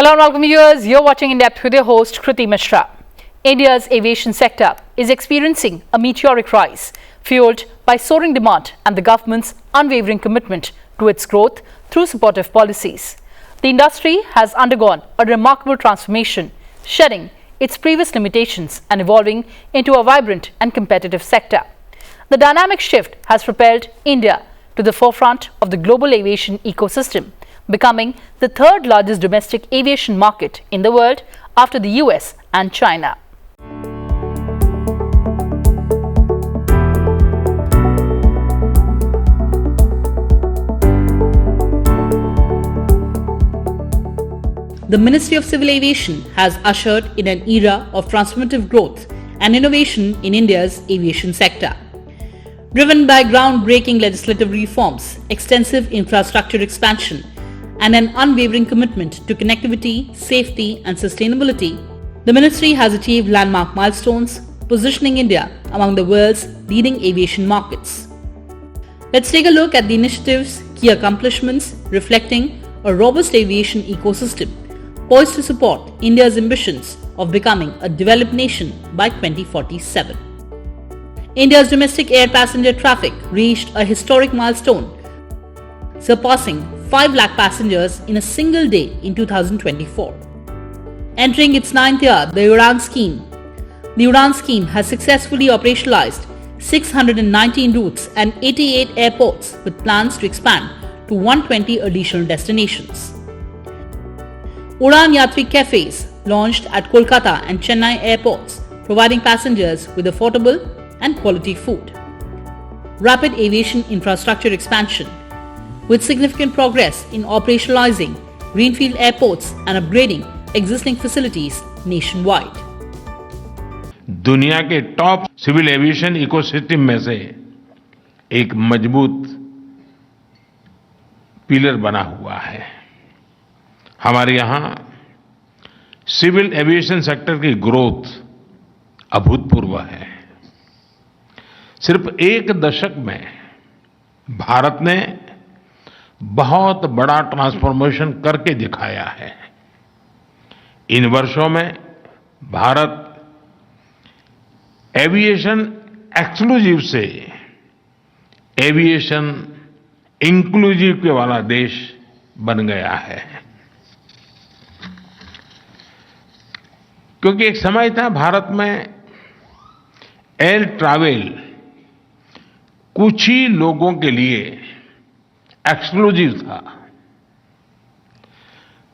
Hello and welcome viewers, you're watching In Depth with your host Kriti Mishra. India's aviation sector is experiencing a meteoric rise, fueled by soaring demand and the government's unwavering commitment to its growth through supportive policies. The industry has undergone a remarkable transformation, shedding its previous limitations and evolving into a vibrant and competitive sector. The dynamic shift has propelled India to the forefront of the global aviation ecosystem, becoming the third largest domestic aviation market in the world after the US and China. The Ministry of Civil Aviation has ushered in an era of transformative growth and innovation in India's aviation sector. Driven by groundbreaking legislative reforms, extensive infrastructure expansion, and an unwavering commitment to connectivity, safety, and sustainability, the ministry has achieved landmark milestones, positioning India among the world's leading aviation markets. Let's take a look at the initiative's key accomplishments reflecting a robust aviation ecosystem poised to support India's ambitions of becoming a developed nation by 2047. India's domestic air passenger traffic reached a historic milestone, surpassing 5 lakh passengers in a single day in 2024. Entering its 9th year, the UDAN scheme. The UDAN scheme has successfully operationalized 619 routes and 88 airports with plans to expand to 120 additional destinations. UDAN Yatri Cafes launched at Kolkata and Chennai airports, providing passengers with affordable and quality food. Rapid aviation infrastructure expansion, with significant progress in operationalizing greenfield airports and upgrading existing facilities nationwide. दुनिया के top civil aviation ecosystem में से एक मजबूत pillar बना हुआ है. हमारे यहाँ सिविल एविएशन सेक्टर की ग्रोथ अभूतपूर्व है. सिर्फ एक दशक में भारत ने बहुत बड़ा ट्रांसफॉर्मेशन करके दिखाया है. इन वर्षों में भारत एविएशन एक्सक्लूसिव से एविएशन इंक्लूसिव के वाला देश बन गया है. क्योंकि एक समय था भारत में एयर ट्रैवल कुछ ही लोगों के लिए एक्सक्लूसिव था.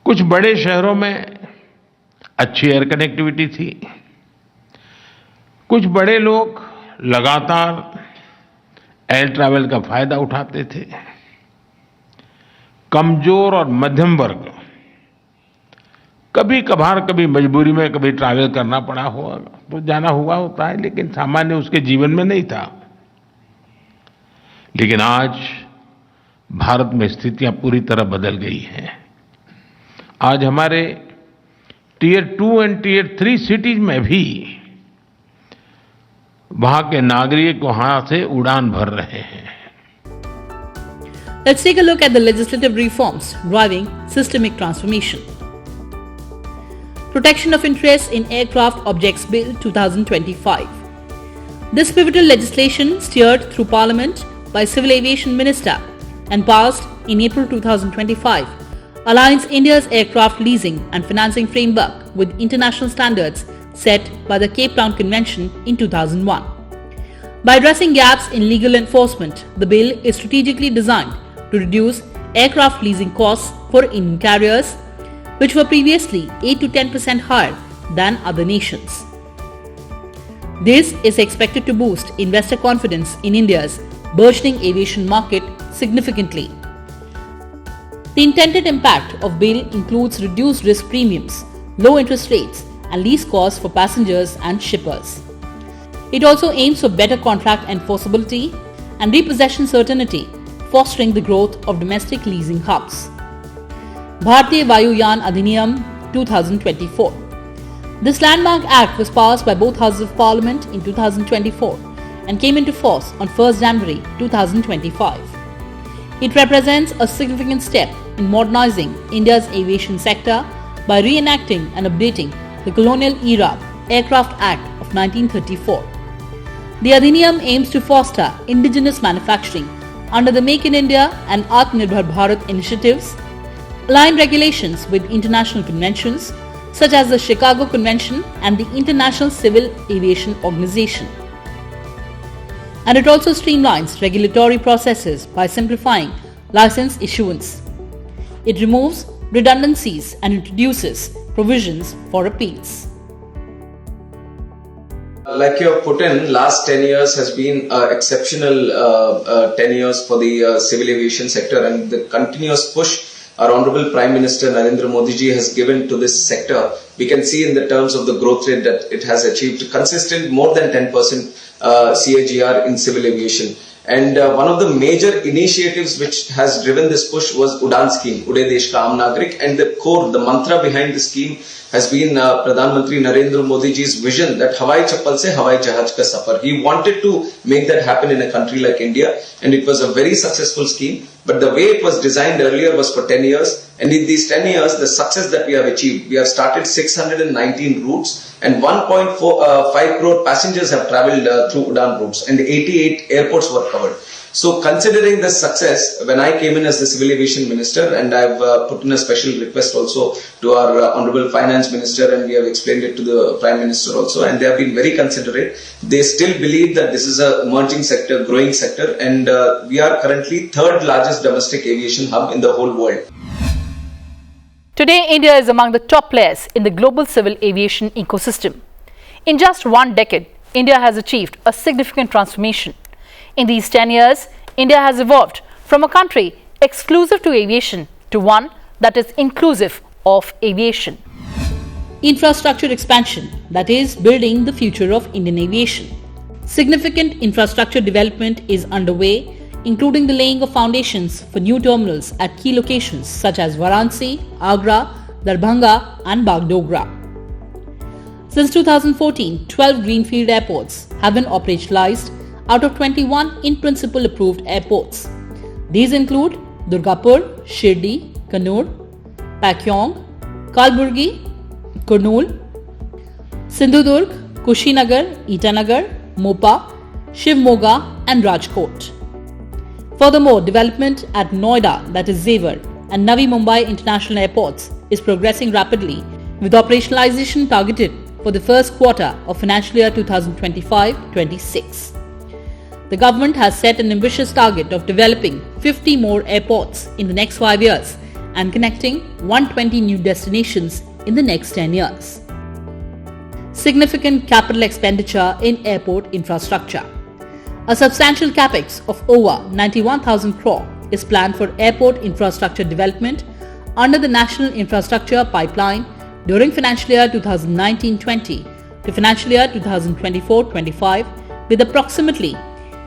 कुछ बड़े शहरों में अच्छी एयर कनेक्टिविटी थी. कुछ बड़े लोग लगातार एयर ट्रैवल का फायदा उठाते थे. कमजोर और मध्यम वर्ग कभी कभार कभी मजबूरी में कभी ट्रैवल करना पड़ा होगा तो जाना हुआ होता है, लेकिन सामान्य उसके जीवन में नहीं था. लेकिन आज भारत में स्थितियां पूरी तरह बदल गई हैं. आज हमारे टियर 2 एंड टियर 3 सिटीज में भी वहां के नागरिक वहां से उड़ान भर रहे हैं. Let's take a look at the legislative reforms driving systemic transformation. Protection of Interest in Aircraft Objects Bill 2025. This pivotal legislation, steered through Parliament by Civil Aviation Minister and passed in April 2025, aligns India's aircraft leasing and financing framework with international standards set by the Cape Town Convention in 2001. By addressing gaps in legal enforcement, the bill is strategically designed to reduce aircraft leasing costs for Indian carriers, which were previously 8 to 10% higher than other nations. This is expected to boost investor confidence in India's burgeoning aviation market significantly. The intended impact of bill includes reduced risk premiums, low interest rates, and lease costs for passengers and shippers. It also aims for better contract enforceability and repossession certainty, fostering the growth of domestic leasing hubs. Bharatiya Vayuyan Adhiniyam 2024. This landmark act was passed by both houses of Parliament in 2024 and came into force on 1st January 2025. It represents a significant step in modernizing India's aviation sector by reenacting and updating the colonial era Aircraft Act of 1934. The Adhiniyam aims to foster indigenous manufacturing under the Make in India and Atmanirbhar Bharat initiatives, align regulations with international conventions such as the Chicago Convention and the International Civil Aviation Organization. And it also streamlines regulatory processes by simplifying license issuance. It removes redundancies and introduces provisions for appeals. Like you have put in, last 10 years has been exceptional 10 years for the civil aviation sector, and the continuous push our Honorable Prime Minister Narendra Modi ji has given to this sector. We can see in the terms of the growth rate that it has achieved consistent more than 10% CAGR in civil aviation. And one of the major initiatives which has driven this push was Udan scheme, Uday Desh Ka Aam Nagrik, and the core, the mantra behind the scheme has been Pradhan Mantri Narendra Modi ji's vision that Hawai Chappal se Hawai Jahaj ka safar. He wanted to make that happen in a country like India, and it was a very successful scheme. But the way it was designed earlier was for 10 years, and in these 10 years, the success that we have achieved, we have started 619 routes, and 1.5 crore passengers have travelled through Udan routes, and 88 airports were covered. So considering the success, when I came in as the Civil Aviation Minister, and I've put in a special request also to our Honorable Finance Minister, and we have explained it to the Prime Minister also, and they have been very considerate. They still believe that this is an emerging sector, growing sector, and we are currently third largest domestic aviation hub in the whole world. Today, India is among the top players in the global civil aviation ecosystem. In just one decade, India has achieved a significant transformation. In these 10 years, India has evolved from a country exclusive to aviation to one that is inclusive of aviation. Infrastructure expansion, that is, building the future of Indian aviation. Significant infrastructure development is underway, including the laying of foundations for new terminals at key locations such as Varanasi, Agra, Darbhanga and Bagdogra. Since 2014, 12 greenfield airports have been operationalized out of 21 in-principle approved airports. These include Durgapur, Shirdi, Kannur, Pakyong, Kalburgi, Kurnool, Sindhudurg, Kushinagar, Itanagar, Mopa, Shivmoga and Rajkot. Furthermore, development at Noida, that is Zevar, and Navi Mumbai International Airports is progressing rapidly, with operationalization targeted for the first quarter of financial year 2025-26. The government has set an ambitious target of developing 50 more airports in the next 5 years and connecting 120 new destinations in the next 10 years. Significant capital expenditure in airport infrastructure. A substantial capex of over 91,000 crore is planned for airport infrastructure development under the National Infrastructure Pipeline during financial year 2019-20 to financial year 2024-25, with approximately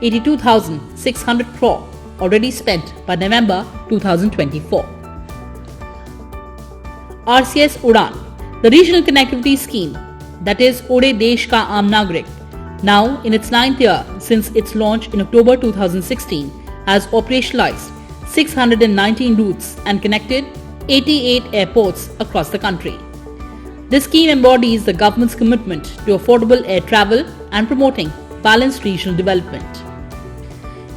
82,600 crore already spent by November 2024. RCS Udan, the regional connectivity scheme, that is Uday Desh Ka Aam Nagrik, now in its 9th year since its launch in October 2016, has operationalized 619 routes and connected 88 airports across the country. This scheme embodies the government's commitment to affordable air travel and promoting balanced regional development.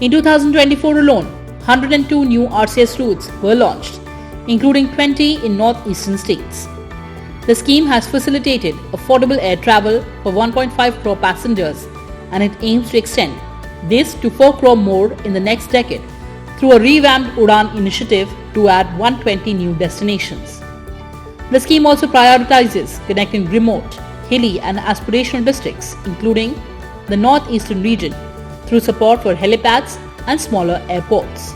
In 2024 alone, 102 new RCS routes were launched, including 20 in northeastern states. The scheme has facilitated affordable air travel for 1.5 crore passengers, and it aims to extend this to 4 crore more in the next decade through a revamped Udan initiative to add 120 new destinations. The scheme also prioritizes connecting remote, hilly and aspirational districts, including the northeastern region, through support for helipads and smaller airports.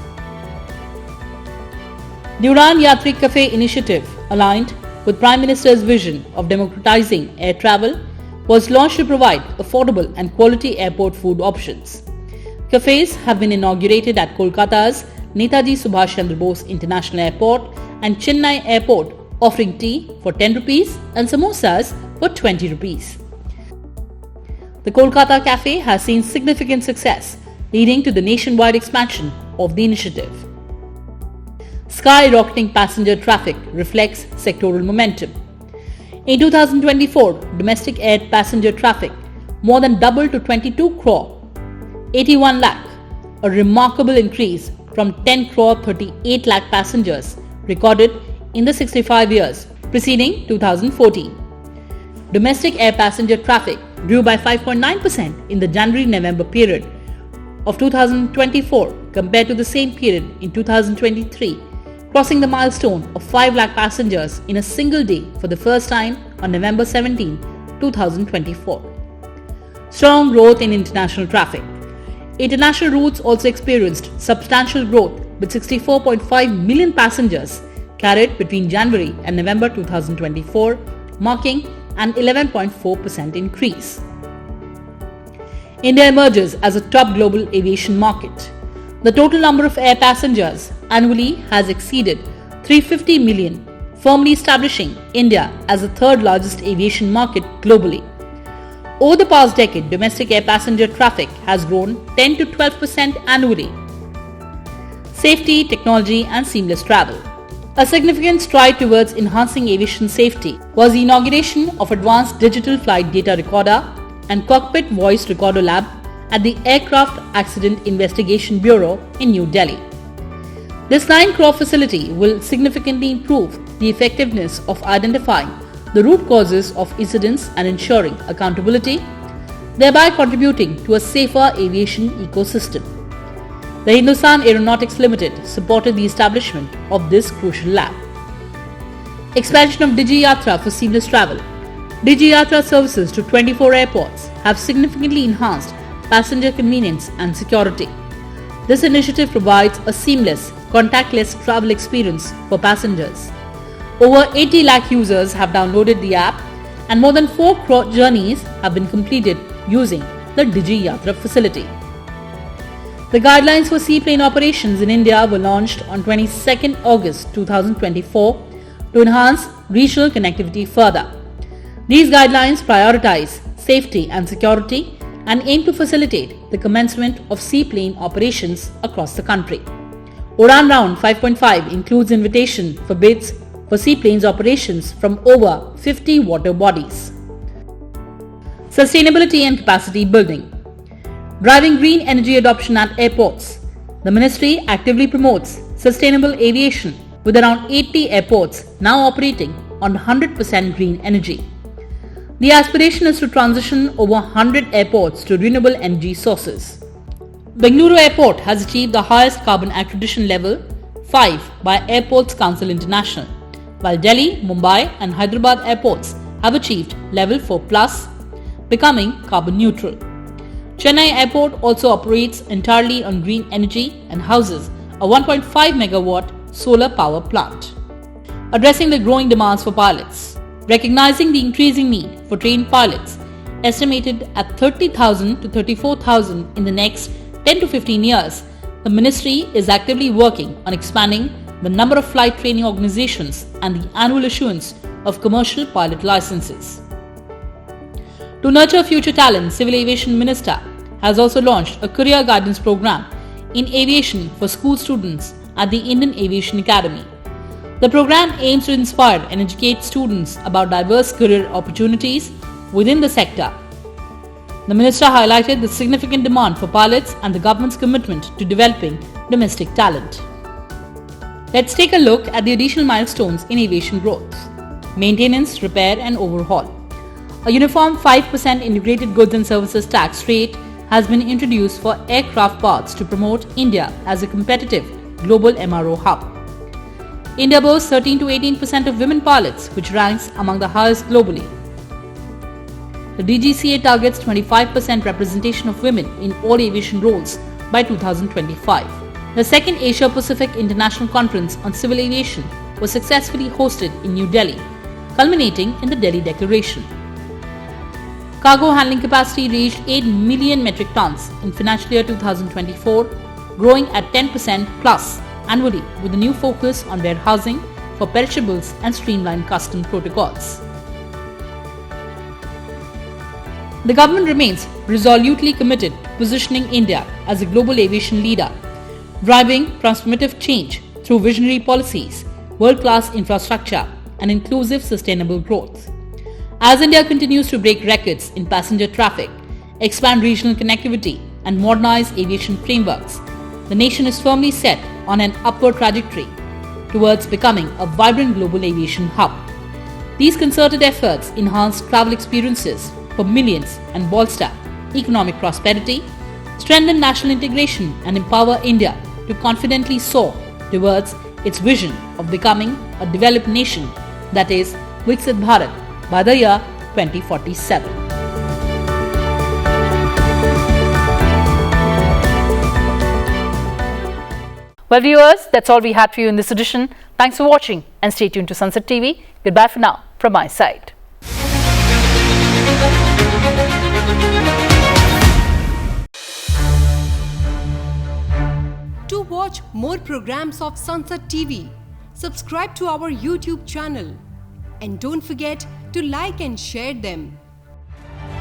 The Udan Yatri Cafe initiative, aligned with Prime Minister's vision of democratizing air travel, was launched to provide affordable and quality airport food options. Cafes have been inaugurated at Kolkata's Netaji Subhash Chandra Bose International Airport and Chennai Airport, offering tea for 10 rupees and samosas for 20 rupees. The Kolkata Cafe has seen significant success, leading to the nationwide expansion of the initiative. Skyrocketing passenger traffic reflects sectoral momentum. In 2024, domestic air passenger traffic more than doubled to 22 crore 81 lakh, a remarkable increase from 10 crore 38 lakh passengers recorded in the 65 years preceding 2014. Domestic air passenger traffic grew by 5.9% in the January-November period of 2024 compared to the same period in 2023, crossing the milestone of 5 lakh passengers in a single day for the first time on November 17, 2024. Strong growth in international traffic. International routes also experienced substantial growth with 64.5 million passengers carried between January and November 2024, marking an 11.4% increase. India emerges as a top global aviation market. The total number of air passengers annually has exceeded 350 million, firmly establishing India as the third largest aviation market globally. Over the past decade, domestic air passenger traffic has grown 10 to 12% annually. Safety, technology, and seamless travel. A significant stride towards enhancing aviation safety was the inauguration of Advanced Digital Flight Data Recorder and Cockpit Voice Recorder Lab at the Aircraft Accident Investigation Bureau in New Delhi. This 9 crore facility will significantly improve the effectiveness of identifying the root causes of incidents and ensuring accountability, thereby contributing to a safer aviation ecosystem. The Hindustan Aeronautics Limited supported the establishment of this crucial lab. Expansion of Digi Yatra for seamless travel. Digi Yatra services to 24 airports have significantly enhanced passenger convenience and security. This initiative provides a seamless, contactless travel experience for passengers. Over 80 lakh users have downloaded the app and more than 4 crore journeys have been completed using the Digi Yatra facility. The guidelines for seaplane operations in India were launched on 22nd August 2024 to enhance regional connectivity further. These guidelines prioritize safety and security and aim to facilitate the commencement of seaplane operations across the country. Udan Round 5.5 includes invitation for bids for seaplanes operations from over 50 water bodies. Sustainability and capacity building. Driving green energy adoption at airports. The ministry actively promotes sustainable aviation with around 80 airports now operating on 100% green energy. The aspiration is to transition over 100 airports to renewable energy sources. Bengaluru Airport has achieved the highest carbon accreditation level 5 by Airports Council International, while Delhi, Mumbai and Hyderabad airports have achieved level 4+, becoming carbon neutral. Chennai Airport also operates entirely on green energy and houses a 1.5 megawatt solar power plant. Addressing the growing demands for pilots. Recognizing the increasing need for trained pilots, estimated at 30,000 to 34,000 in the next 10 to 15 years, the ministry is actively working on expanding the number of flight training organizations and the annual issuance of commercial pilot licenses. To nurture future talent, Civil Aviation Minister has also launched a career guidance program in aviation for school students at the Indian Aviation Academy. The program aims to inspire and educate students about diverse career opportunities within the sector. The minister highlighted the significant demand for pilots and the government's commitment to developing domestic talent. Let's take a look at the additional milestones in aviation growth. Maintenance, repair and overhaul. A uniform 5% integrated goods and services tax rate has been introduced for aircraft parts to promote India as a competitive global MRO hub. India boasts 13 to 18% of women pilots, which ranks among the highest globally. The DGCA targets 25% representation of women in all aviation roles by 2025. The second Asia Pacific International Conference on Civil Aviation was successfully hosted in New Delhi, culminating in the Delhi Declaration. Cargo handling capacity reached 8 million metric tons in financial year 2024, growing at 10% plus annually with a new focus on warehousing for perishables and streamlined custom protocols. The government remains resolutely committed to positioning India as a global aviation leader, driving transformative change through visionary policies, world-class infrastructure, and inclusive sustainable growth. As India continues to break records in passenger traffic, expand regional connectivity, and modernize aviation frameworks, the nation is firmly set on an upward trajectory towards becoming a vibrant global aviation hub. These concerted efforts enhance travel experiences for millions and bolster economic prosperity, strengthen national integration, and empower India to confidently soar towards its vision of becoming a developed nation, that is, Viksit Bharat, by the year 2047. Well, viewers, that's all we had for you in this edition. Thanks for watching and stay tuned to Sunset TV. Goodbye for now from my side. To watch more programs of Sunset TV, subscribe to our YouTube channel and don't forget to like and share them.